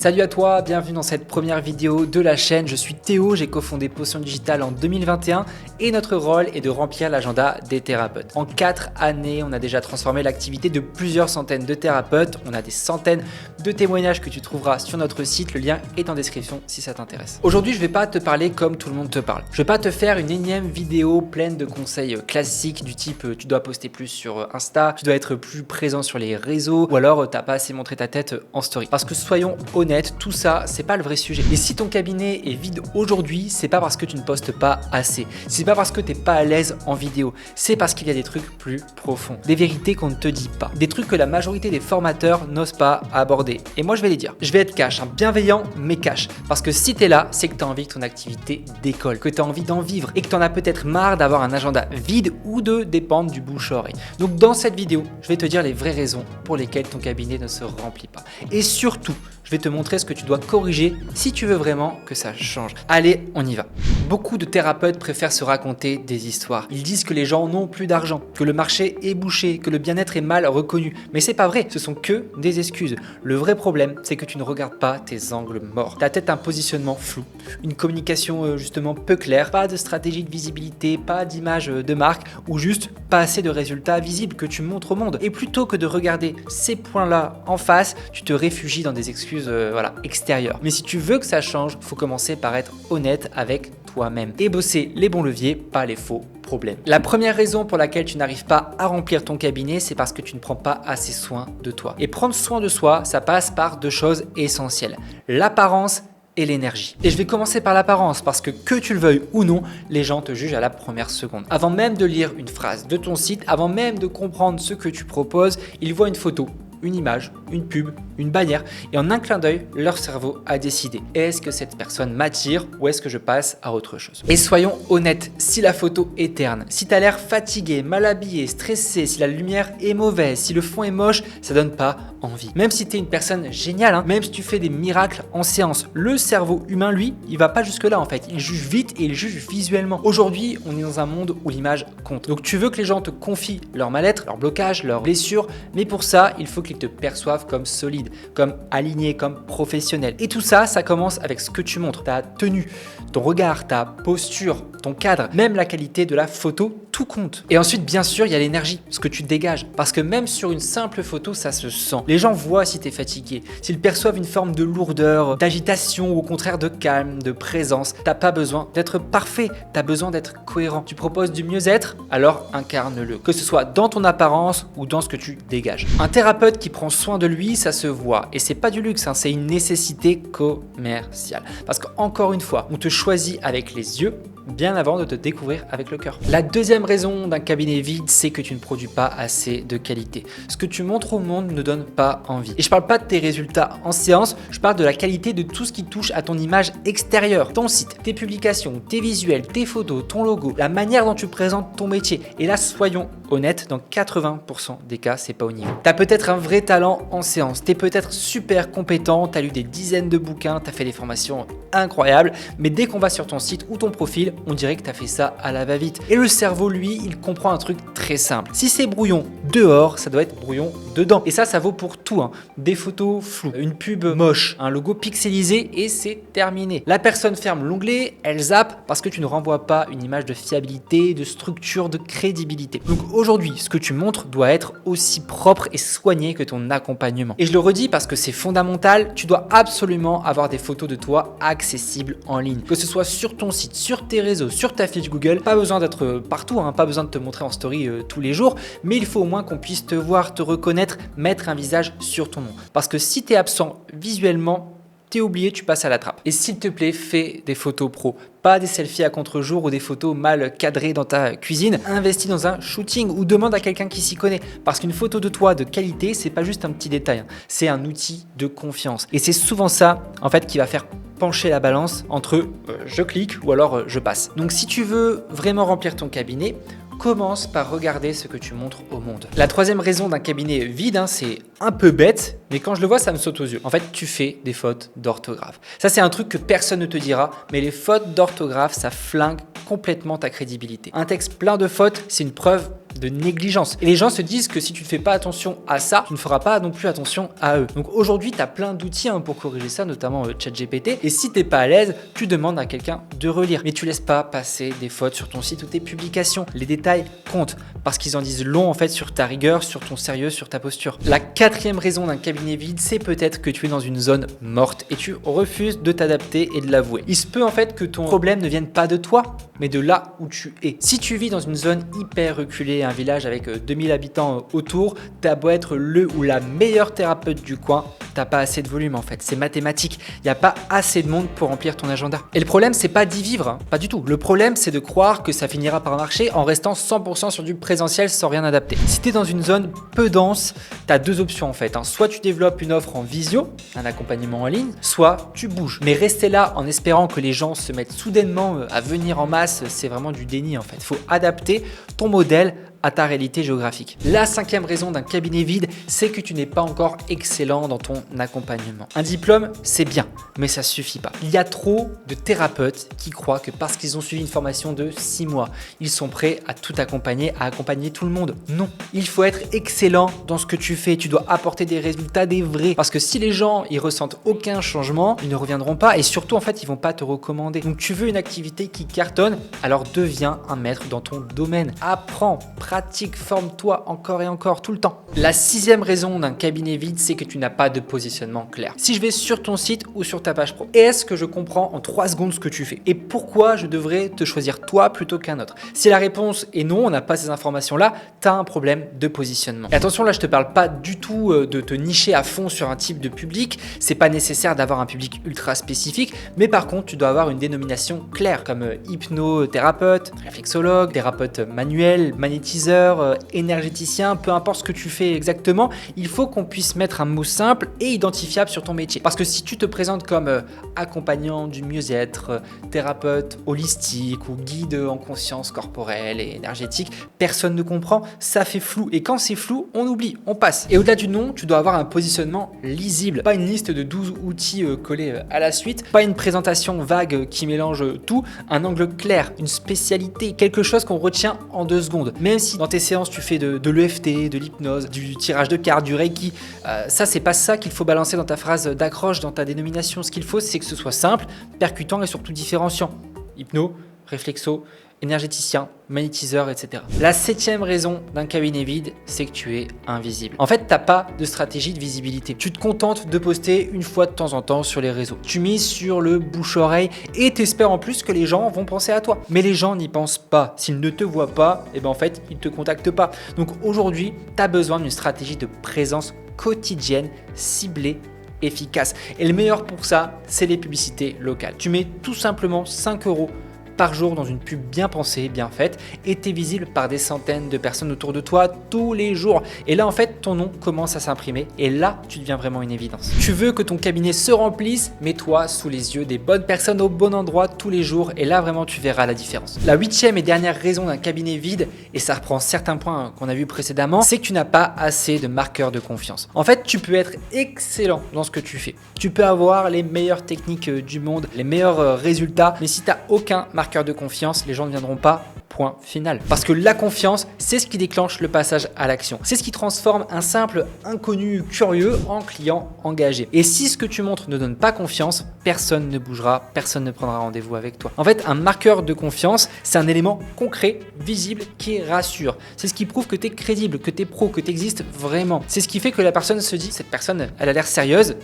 Salut à toi, bienvenue dans cette première vidéo de la chaîne. Je suis Théo, j'ai cofondé Potion Digital en 2021 et notre rôle est de remplir l'agenda des thérapeutes. En 4 années, on a déjà transformé l'activité de plusieurs centaines de thérapeutes. On a des centaines de témoignages que tu trouveras sur notre site. Le lien est en description si ça t'intéresse. Aujourd'hui, je ne vais pas te parler comme tout le monde te parle. Je ne vais pas te faire une énième vidéo pleine de conseils classiques du type tu dois poster plus sur Insta, tu dois être plus présent sur les réseaux ou alors t'as pas assez montré ta tête en story. Parce que soyons honnêtes, tout ça, c'est pas le vrai sujet. Et si ton cabinet est vide aujourd'hui, c'est pas parce que tu ne postes pas assez. C'est pas parce que t'es pas à l'aise en vidéo. C'est parce qu'il y a des trucs plus profonds. Des vérités qu'on ne te dit pas. Des trucs que la majorité des formateurs n'osent pas aborder. Et moi, je vais les dire. Je vais être cash, bienveillant, mais cash. Parce que si t'es là, c'est que t'as envie que ton activité décolle, que t'as envie d'en vivre et que t'en as peut-être marre d'avoir un agenda vide ou de dépendre du bouche-oreille. Donc, dans cette vidéo, je vais te dire les vraies raisons pour lesquelles ton cabinet ne se remplit pas. Et surtout, je vais te montrer ce que tu dois corriger si tu veux vraiment que ça change. Allez, on y va. Beaucoup de thérapeutes préfèrent se raconter des histoires. Ils disent que les gens n'ont plus d'argent, que le marché est bouché, que le bien-être est mal reconnu. Mais c'est pas vrai, ce sont que des excuses. Le vrai problème, c'est que tu ne regardes pas tes angles morts. Tu as peut-être un positionnement flou, une communication justement peu claire, pas de stratégie de visibilité, pas d'image de marque ou juste pas assez de résultats visibles que tu montres au monde. Et plutôt que de regarder ces points-là en face, tu te réfugies dans des excuses extérieures. Mais si tu veux que ça change, il faut commencer par être honnête avec toi-même et bosser les bons leviers, pas les faux problèmes. La première raison pour laquelle tu n'arrives pas à remplir ton cabinet, c'est parce que tu ne prends pas assez soin de toi. Et prendre soin de soi, ça passe par deux choses essentielles: l'apparence et l'énergie. Et je vais commencer par l'apparence parce que tu le veuilles ou non, les gens te jugent à la première seconde. Avant même de lire une phrase de ton site, avant même de comprendre ce que tu proposes, ils voient une photo, une image, une pub, une bannière et en un clin d'œil, leur cerveau a décidé. Est-ce que cette personne m'attire ou est-ce que je passe à autre chose? Et soyons honnêtes, si la photo est terne, si tu as l'air fatigué, mal habillé, stressé, si la lumière est mauvaise, si le fond est moche, ça donne pas envie. Même si tu es une personne géniale, même si tu fais des miracles en séance, le cerveau humain, lui, il va pas jusque là en fait. Il juge vite et il juge visuellement. Aujourd'hui, on est dans un monde où l'image compte. Donc tu veux que les gens te confient leur mal-être, leur blocage, leurs blessures, mais pour ça, il faut qu'ils te perçoivent comme solide, comme aligné, comme professionnel. Et tout ça, ça commence avec ce que tu montres, ta tenue, ton regard, ta posture, ton cadre, même la qualité de la photo, tout compte. Et ensuite, bien sûr, il y a l'énergie, ce que tu dégages. Parce que même sur une simple photo, ça se sent. Les gens voient si tu es fatigué, s'ils perçoivent une forme de lourdeur, d'agitation ou au contraire de calme, de présence. T'as pas besoin d'être parfait, tu as besoin d'être cohérent. Tu proposes du mieux-être, alors incarne-le. Que ce soit dans ton apparence ou dans ce que tu dégages. Un thérapeute qui prend soin de lui, ça se voit. Et c'est pas du luxe, c'est une nécessité commerciale. Parce qu'encore une fois, on te choisit avec les yeux bien avant de te découvrir avec le cœur. La deuxième raison d'un cabinet vide, c'est que tu ne produis pas assez de qualité. Ce que tu montres au monde ne donne pas envie. Et je parle pas de tes résultats en séance, je parle de la qualité de tout ce qui touche à ton image extérieure, ton site, tes publications, tes visuels, tes photos, ton logo, la manière dont tu présentes ton métier. Et là, soyons honnêtes, dans 80% des cas, c'est pas au niveau. Tu as peut-être un vrai talent en séance, tu es peut-être super compétent, tu as lu des dizaines de bouquins, tu as fait des formations incroyables, mais dès qu'on va sur ton site ou ton profil, on dirait que tu as fait ça à la va-vite. Et le cerveau, lui, il comprend un truc très simple. Si c'est brouillon dehors, ça doit être brouillon dedans. Et ça vaut pour tout. Des photos floues, une pub moche, un logo pixelisé et c'est terminé. La personne ferme l'onglet, elle zappe parce que tu ne renvoies pas une image de fiabilité, de structure, de crédibilité. Donc aujourd'hui, ce que tu montres doit être aussi propre et soigné que ton accompagnement. Et je le redis parce que c'est fondamental, tu dois absolument avoir des photos de toi accessibles en ligne. Que ce soit sur ton site, sur tes réseaux, sur ta fiche Google, pas besoin d'être partout, pas besoin de te montrer en story tous les jours, mais il faut au moins qu'on puisse te voir, te reconnaître, mettre un visage sur ton nom. Parce que si tu es absent visuellement, t'es oublié, tu passes à la trappe. Et s'il te plaît, fais des photos pro. Pas des selfies à contre-jour ou des photos mal cadrées dans ta cuisine. Investis dans un shooting ou demande à quelqu'un qui s'y connaît. Parce qu'une photo de toi de qualité, c'est pas juste un petit détail. C'est un outil de confiance. Et c'est souvent ça, en fait, qui va faire pencher la balance entre je clique ou alors je passe. Donc si tu veux vraiment remplir ton cabinet, commence par regarder ce que tu montres au monde. La troisième raison d'un cabinet vide, c'est un peu bête, mais quand je le vois, ça me saute aux yeux. En fait, tu fais des fautes d'orthographe. Ça, c'est un truc que personne ne te dira, mais les fautes d'orthographe, ça flingue complètement ta crédibilité. Un texte plein de fautes, c'est une preuve de négligence. Et les gens se disent que si tu ne fais pas attention à ça, tu ne feras pas non plus attention à eux. Donc aujourd'hui, tu as plein d'outils pour corriger ça, notamment ChatGPT. Et si tu n'es pas à l'aise, tu demandes à quelqu'un de relire. Mais tu laisses pas passer des fautes sur ton site ou tes publications. Les détails comptent parce qu'ils en disent long en fait sur ta rigueur, sur ton sérieux, sur ta posture. La quatrième raison d'un cabinet vide, c'est peut-être que tu es dans une zone morte et tu refuses de t'adapter et de l'avouer. Il se peut en fait que ton problème ne vienne pas de toi, mais de là où tu es. Si tu vis dans une zone hyper reculée, un village avec 2000 habitants autour, t'as beau être le ou la meilleure thérapeute du coin, t'as pas assez de volume en fait, c'est mathématique. Il n'y a pas assez de monde pour remplir ton agenda. Et le problème, c'est pas d'y vivre, pas du tout. Le problème, c'est de croire que ça finira par marcher en restant 100% sur du présentiel sans rien adapter. Si tu es dans une zone peu dense, tu as deux options en fait. Soit tu développes une offre en visio, un accompagnement en ligne, soit tu bouges. Mais rester là en espérant que les gens se mettent soudainement à venir en masse, c'est vraiment du déni en fait. Il faut adapter ton modèle à ta réalité géographique. La cinquième raison d'un cabinet vide, c'est que tu n'es pas encore excellent dans ton accompagnement. Un diplôme, c'est bien, mais ça suffit pas. Il y a trop de thérapeutes qui croient que parce qu'ils ont suivi une formation de 6 mois, ils sont prêts à tout accompagner, à accompagner tout le monde. Non, il faut être excellent dans ce que tu fais. Tu dois apporter des résultats, des vrais. Parce que si les gens, ils ressentent aucun changement, ils ne reviendront pas et surtout, en fait, ils vont pas te recommander. Donc, tu veux une activité qui cartonne, alors deviens un maître dans ton domaine. Apprends, pratique, forme-toi encore et encore, tout le temps. La sixième raison d'un cabinet vide, c'est que tu n'as pas de positionnement clair. Si je vais sur ton site ou sur ta page pro, est-ce que je comprends en 3 secondes ce que tu fais? Et pourquoi je devrais te choisir toi plutôt qu'un autre? Si la réponse est non, on n'a pas ces informations-là, tu as un problème de positionnement. Et attention, là, je te parle pas du tout de te nicher à fond sur un type de public. C'est pas nécessaire d'avoir un public ultra spécifique, mais par contre, tu dois avoir une dénomination claire, comme hypnothérapeute, réflexologue, thérapeute manuel, magnétiseur, énergéticien, peu importe ce que tu fais exactement, il faut qu'on puisse mettre un mot simple et identifiable sur ton métier. Parce que si tu te présentes comme accompagnant du mieux-être, thérapeute holistique ou guide en conscience corporelle et énergétique, personne ne comprend, ça fait flou. Et quand c'est flou, on oublie, on passe. Et au-delà du nom, tu dois avoir un positionnement lisible, pas une liste de 12 outils collés à la suite, pas une présentation vague qui mélange tout, un angle clair, une spécialité, quelque chose qu'on retient en 2 secondes. Même si dans tes séances tu fais de l'EFT, de l'hypnose, du tirage de cartes, du Reiki, ça c'est pas ça qu'il faut balancer dans ta phrase d'accroche, dans ta dénomination. Ce qu'il faut, c'est que ce soit simple, percutant et surtout différenciant. Hypno, réflexo, énergéticien, magnétiseur, etc. La 7e raison d'un cabinet vide, c'est que tu es invisible. En fait, t'as pas de stratégie de visibilité. Tu te contentes de poster une fois de temps en temps sur les réseaux. Tu mises sur le bouche-oreille et t'espères en plus que les gens vont penser à toi. Mais les gens n'y pensent pas. S'ils ne te voient pas, et ben en fait, ils te contactent pas. Donc aujourd'hui, t'as besoin d'une stratégie de présence quotidienne, ciblée, efficace. Et le meilleur pour ça, c'est les publicités locales. Tu mets tout simplement 5 € par jour dans une pub bien pensée, bien faite, et tu es visible par des centaines de personnes autour de toi tous les jours. Et là, en fait, ton nom commence à s'imprimer et là, tu deviens vraiment une évidence. Tu veux que ton cabinet se remplisse, mets-toi sous les yeux des bonnes personnes au bon endroit tous les jours et là, vraiment, tu verras la différence. La 8e et dernière raison d'un cabinet vide, et ça reprend certains points qu'on a vus précédemment, c'est que tu n'as pas assez de marqueurs de confiance. En fait, tu peux être excellent dans ce que tu fais. Tu peux avoir les meilleures techniques du monde, les meilleurs résultats, mais si tu n'as aucun marqueur de confiance, les gens ne viendront pas, point final. Parce que la confiance, c'est ce qui déclenche le passage à l'action. C'est ce qui transforme un simple inconnu curieux en client engagé. Et si ce que tu montres ne donne pas confiance, personne ne bougera, personne ne prendra rendez-vous avec toi. En fait, un marqueur de confiance, c'est un élément concret, visible, qui rassure. C'est ce qui prouve que tu es crédible, que tu es pro, que tu existes vraiment. C'est ce qui fait que la personne se dit, cette personne, elle a l'air sérieuse,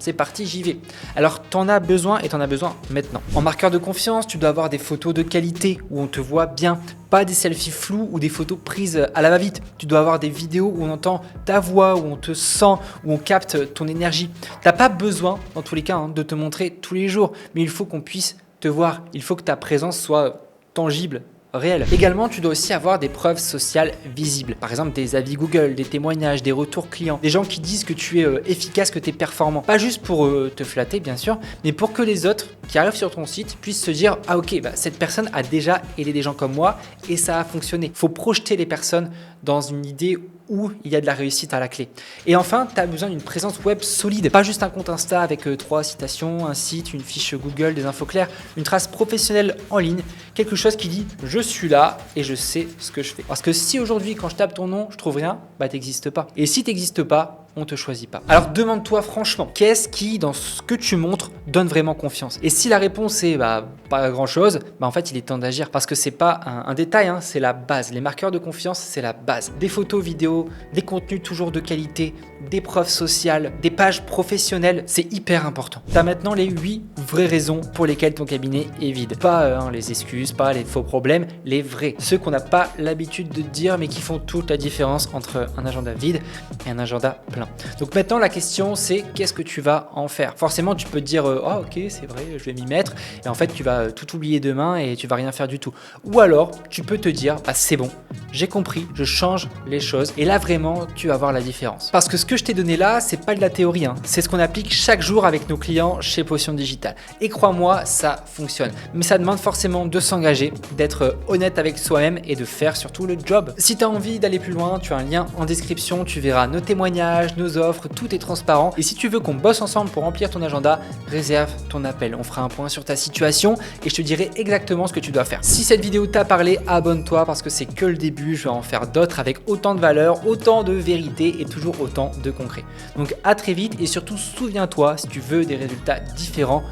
c'est parti, j'y vais. Alors, t'en as besoin et t'en as besoin maintenant. En marqueur de confiance, tu dois avoir des photos de qualité où on te voit bien, pas des selfies flous ou des photos prises à la va-vite. Tu dois avoir des vidéos où on entend ta voix, où on te sent, où on capte ton énergie. T'as pas besoin, dans tous les cas, de te montrer tous les jours, mais il faut qu'on puisse te voir. Il faut que ta présence soit tangible, réel. Également, tu dois aussi avoir des preuves sociales visibles. Par exemple, des avis Google, des témoignages, des retours clients, des gens qui disent que tu es efficace, que tu es performant. Pas juste pour te flatter, bien sûr, mais pour que les autres qui arrivent sur ton site puissent se dire « Ah ok, cette personne a déjà aidé des gens comme moi et ça a fonctionné ». Il faut projeter les personnes dans une idée où il y a de la réussite à la clé. Et enfin, tu as besoin d'une présence web solide, pas juste un compte Insta avec 3 citations, un site, une fiche Google, des infos claires, une trace professionnelle en ligne, quelque chose qui dit je suis là et je sais ce que je fais. Parce que si aujourd'hui quand je tape ton nom, je trouve rien, bah t'existes pas. Et si t'existes pas, on te choisit pas. Alors demande-toi franchement, qu'est-ce qui dans ce que tu montres donne vraiment confiance? Et si la réponse est pas grand chose, en fait il est temps d'agir parce que c'est pas un détail, hein, c'est la base. Les marqueurs de confiance, c'est la base. Des photos, vidéos, des contenus toujours de qualité, des preuves sociales, des pages professionnelles, c'est hyper important. Tu as maintenant les 8 vraies raisons pour lesquelles ton cabinet est vide. Pas les excuses, pas les faux problèmes, les vrais. Ceux qu'on n'a pas l'habitude de dire mais qui font toute la différence entre un agenda vide et un agenda plein. Donc maintenant la question c'est qu'est-ce que tu vas en faire? Forcément tu peux te dire ah ok c'est vrai je vais m'y mettre et en fait tu vas tout oublier demain et tu vas rien faire du tout. Ou alors tu peux te dire c'est bon, j'ai compris, je change les choses et là vraiment tu vas voir la différence. Parce que ce que je t'ai donné là c'est pas de la théorie, hein. C'est ce qu'on applique chaque jour avec nos clients chez Potion Digital. Et crois-moi ça fonctionne. Mais ça demande forcément de s'engager, d'être honnête avec soi-même et de faire surtout le job. Si tu as envie d'aller plus loin, tu as un lien en description, tu verras nos témoignages, nos offres, tout est transparent. Et si tu veux qu'on bosse ensemble pour remplir ton agenda, réserve ton appel. On fera un point sur ta situation et je te dirai exactement ce que tu dois faire. Si cette vidéo t'a parlé, abonne-toi parce que c'est que le début. Je vais en faire d'autres avec autant de valeur, autant de vérité et toujours autant de concret. Donc à très vite et surtout souviens-toi, si tu veux des résultats différents,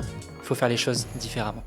il faut faire les choses différemment.